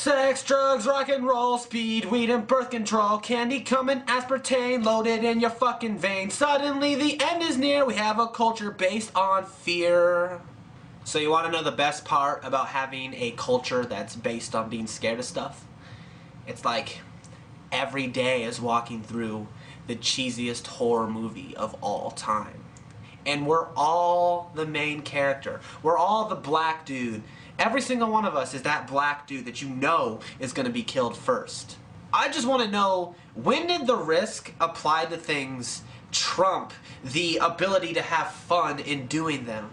Sex, drugs, rock and roll, speed, weed and birth control, candy coming, aspartame loaded in your fucking veins. Suddenly the end is near, we have a culture based on fear. So you want to know the best part about having a culture that's based on being scared of stuff? It's like every day is walking through the cheesiest horror movie of all time. And we're all the main character. We're all the black dude. Every single one of us is that black dude that you know is going to be killed first. I just want to know, when did the risk applied to things trump the ability to have fun in doing them?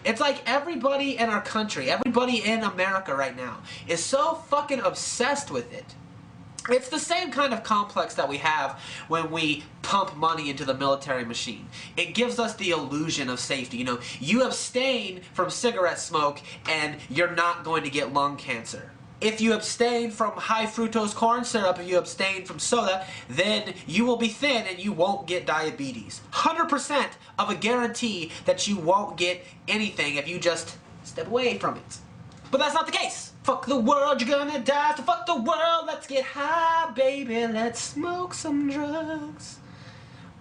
It's like everybody in our country, everybody in America right now is so fucking obsessed with it. It's the same kind of complex that we have when we pump money into the military machine. It gives us the illusion of safety. You know, you abstain from cigarette smoke and you're not going to get lung cancer. If you abstain from high fructose corn syrup, if you abstain from soda, then you will be thin and you won't get diabetes. 100% of a guarantee that you won't get anything if you just step away from it. But that's not the case. Fuck the world, you're gonna die, so fuck the world, let's get high, baby, let's smoke some drugs.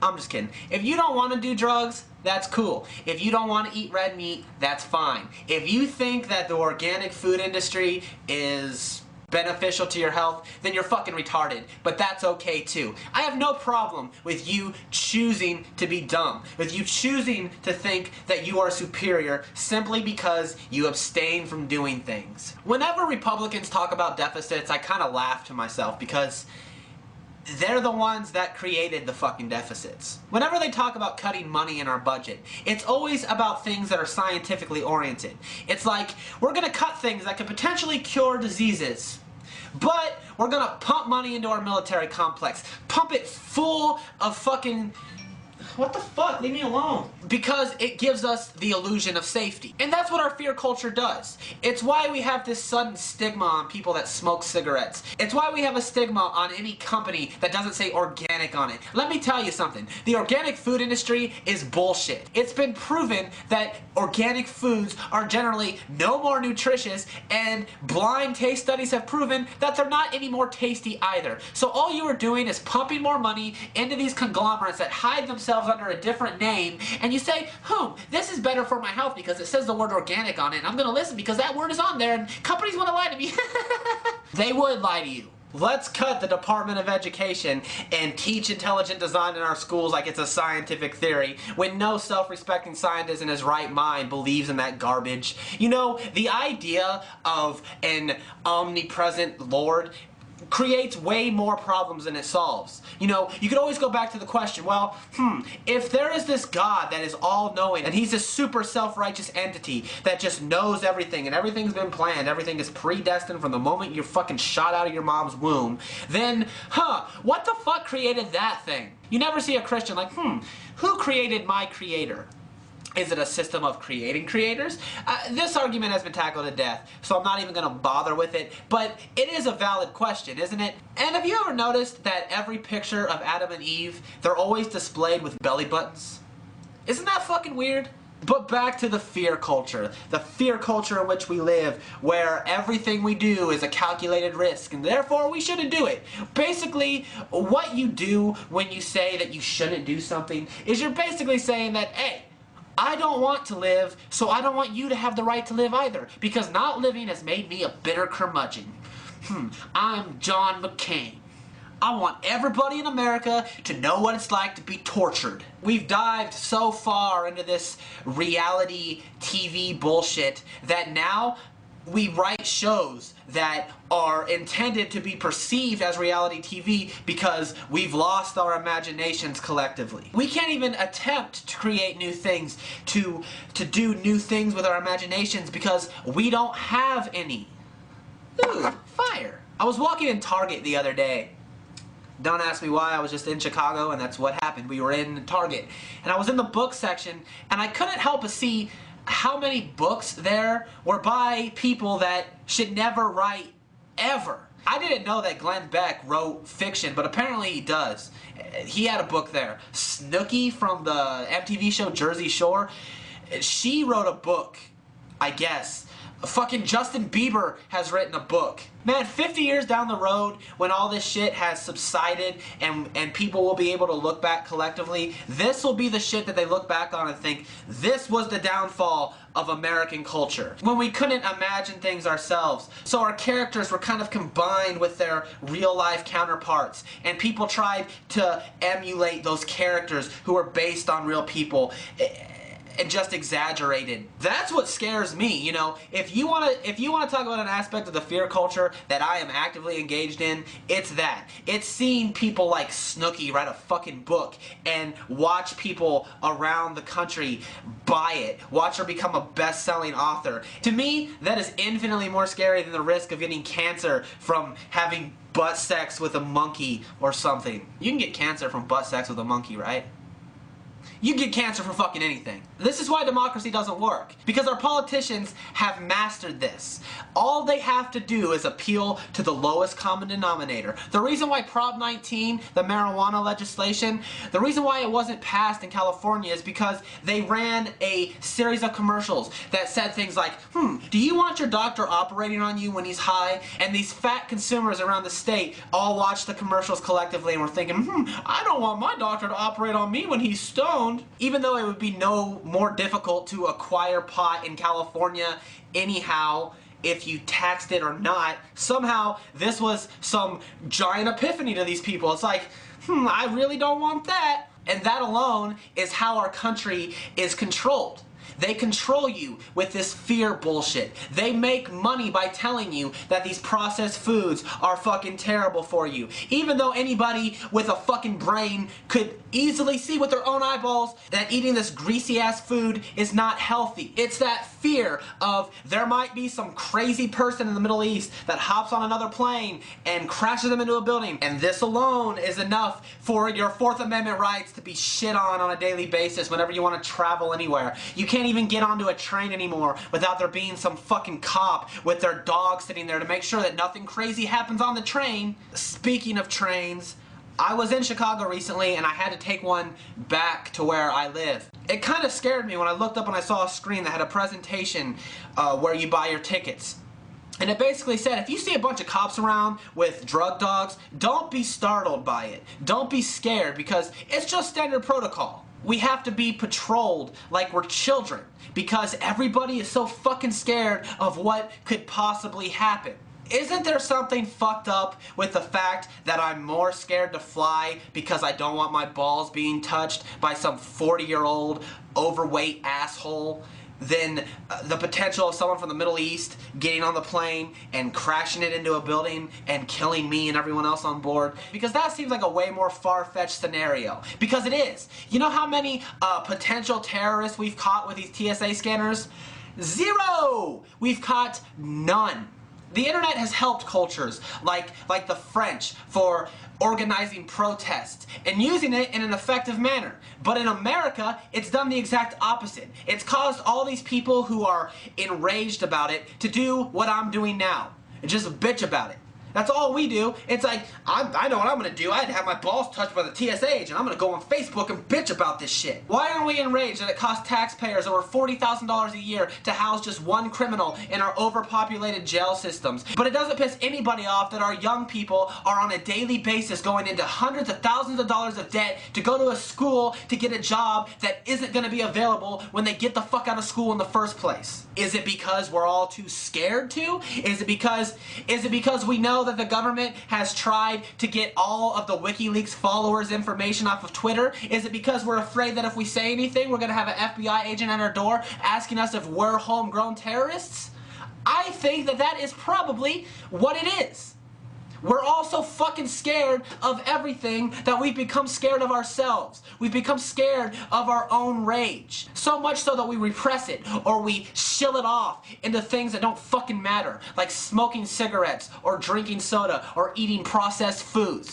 I'm just kidding. If you don't want to do drugs, that's cool. If you don't want to eat red meat, that's fine. If you think that the organic food industry is beneficial to your health, then you're fucking retarded. But that's okay too. I have no problem with you choosing to be dumb, with you choosing to think that you are superior simply because you abstain from doing things. Whenever Republicans talk about deficits, I kind of laugh to myself because they're the ones that created the fucking deficits. Whenever they talk about cutting money in our budget, it's always about things that are scientifically oriented. It's like, we're gonna cut things that could potentially cure diseases, but we're gonna pump money into our military complex. Pump it full of fucking... What the fuck? Leave me alone. Because it gives us the illusion of safety. And that's what our fear culture does. It's why we have this sudden stigma on people that smoke cigarettes. It's why we have a stigma on any company that doesn't say organic on it. Let me tell you something. The organic food industry is bullshit. It's been proven that organic foods are generally no more nutritious, and blind taste studies have proven that they're not any more tasty either. So all you are doing is pumping more money into these conglomerates that hide themselves under a different name, and you say, this is better for my health because it says the word organic on it, and I'm gonna listen because that word is on there, and companies want to lie to me. They would lie to you. Let's cut the Department of Education and teach intelligent design in our schools like it's a scientific theory, when no self-respecting scientist in his right mind believes in that garbage. You know, the idea of an omnipresent Lord creates way more problems than it solves. You know, you could always go back to the question, well, if there is this God that is all-knowing, and he's this super self-righteous entity that just knows everything, and everything's been planned, everything is predestined from the moment you're fucking shot out of your mom's womb, then, what the fuck created that thing? You never see a Christian like, who created my creator? Is it a system of creating creators? This argument has been tackled to death, so I'm not even going to bother with it, but it is a valid question, isn't it? And have you ever noticed that every picture of Adam and Eve, they're always displayed with belly buttons? Isn't that fucking weird? But back to the fear culture in which we live, where everything we do is a calculated risk, and therefore we shouldn't do it. Basically, what you do when you say that you shouldn't do something is you're basically saying that, hey, I don't want to live, so I don't want you to have the right to live either, because not living has made me a bitter curmudgeon. I'm John McCain. I want everybody in America to know what it's like to be tortured. We've dived so far into this reality TV bullshit that now we write shows that are intended to be perceived as reality TV because we've lost our imaginations collectively. We can't even attempt to create new things, to do new things with our imaginations because we don't have any. Ooh, fire. I was walking in Target the other day. Don't ask me why, I was just in Chicago and that's what happened. We were in Target and I was in the book section and I couldn't help but see how many books there were by people that should never write ever. I didn't know that Glenn Beck wrote fiction, but apparently he does. He had a book there. Snooki from the MTV show Jersey Shore, she wrote a book, I guess, Fucking Justin Bieber has written a book. Man, 50 years down the road, when all this shit has subsided and people will be able to look back collectively, this will be the shit that they look back on and think, this was the downfall of American culture. When we couldn't imagine things ourselves. So our characters were kind of combined with their real life counterparts. And people tried to emulate those characters who were based on real people. And just exaggerated. That's what scares me, you know. If you wanna talk about an aspect of the fear culture that I am actively engaged in, it's that. It's seeing people like Snooki write a fucking book and watch people around the country buy it. Watch her become a best-selling author. To me, that is infinitely more scary than the risk of getting cancer from having butt sex with a monkey or something. You can get cancer from butt sex with a monkey, right? You get cancer for fucking anything. This is why democracy doesn't work. Because our politicians have mastered this. All they have to do is appeal to the lowest common denominator. The reason why Prop 19, the marijuana legislation, the reason why it wasn't passed in California is because they ran a series of commercials that said things like, do you want your doctor operating on you when he's high? And these fat consumers around the state all watched the commercials collectively and were thinking, I don't want my doctor to operate on me when he's stoned. Even though it would be no more difficult to acquire pot in California anyhow, if you taxed it or not, somehow this was some giant epiphany to these people. It's like, I really don't want that. And that alone is how our country is controlled. They control you with this fear bullshit. They make money by telling you that these processed foods are fucking terrible for you. Even though anybody with a fucking brain could easily see with their own eyeballs that eating this greasy ass food is not healthy. It's that fear of there might be some crazy person in the Middle East that hops on another plane and crashes them into a building. And this alone is enough for your Fourth Amendment rights to be shit on a daily basis whenever you want to travel anywhere. You can't even get onto a train anymore without there being some fucking cop with their dog sitting there to make sure that nothing crazy happens on the train. Speaking of trains, I was in Chicago recently and I had to take one back to where I live. It kind of scared me when I looked up and I saw a screen that had a presentation where you buy your tickets. And it basically said, if you see a bunch of cops around with drug dogs, don't be startled by it. Don't be scared because it's just standard protocol. We have to be patrolled like we're children because everybody is so fucking scared of what could possibly happen. Isn't there something fucked up with the fact that I'm more scared to fly because I don't want my balls being touched by some 40-year-old overweight asshole than the potential of someone from the Middle East getting on the plane and crashing it into a building and killing me and everyone else on board? Because that seems like a way more far-fetched scenario. Because it is. You know how many potential terrorists we've caught with these TSA scanners? 0! We've caught none. The internet has helped cultures like the French for organizing protests and using it in an effective manner. But in America, it's done the exact opposite. It's caused all these people who are enraged about it to do what I'm doing now. And just bitch about it. That's all we do. It's like, I know what I'm going to do. I had to have my balls touched by the TSA agent. I'm going to go on Facebook and bitch about this shit. Why aren't we enraged that it costs taxpayers over $40,000 a year to house just one criminal in our overpopulated jail systems? But it doesn't piss anybody off that our young people are on a daily basis going into hundreds of thousands of dollars of debt to go to a school to get a job that isn't going to be available when they get the fuck out of school in the first place. Is it because we're all too scared to? Is it because we know that the government has tried to get all of the WikiLeaks followers' information off of Twitter? Is it because we're afraid that if we say anything, we're going to have an FBI agent at our door asking us if we're homegrown terrorists? I think that is probably what it is. We're all so fucking scared of everything that we've become scared of ourselves. We've become scared of our own rage. So much so that we repress it or we shill it off into things that don't fucking matter, like smoking cigarettes or drinking soda or eating processed foods.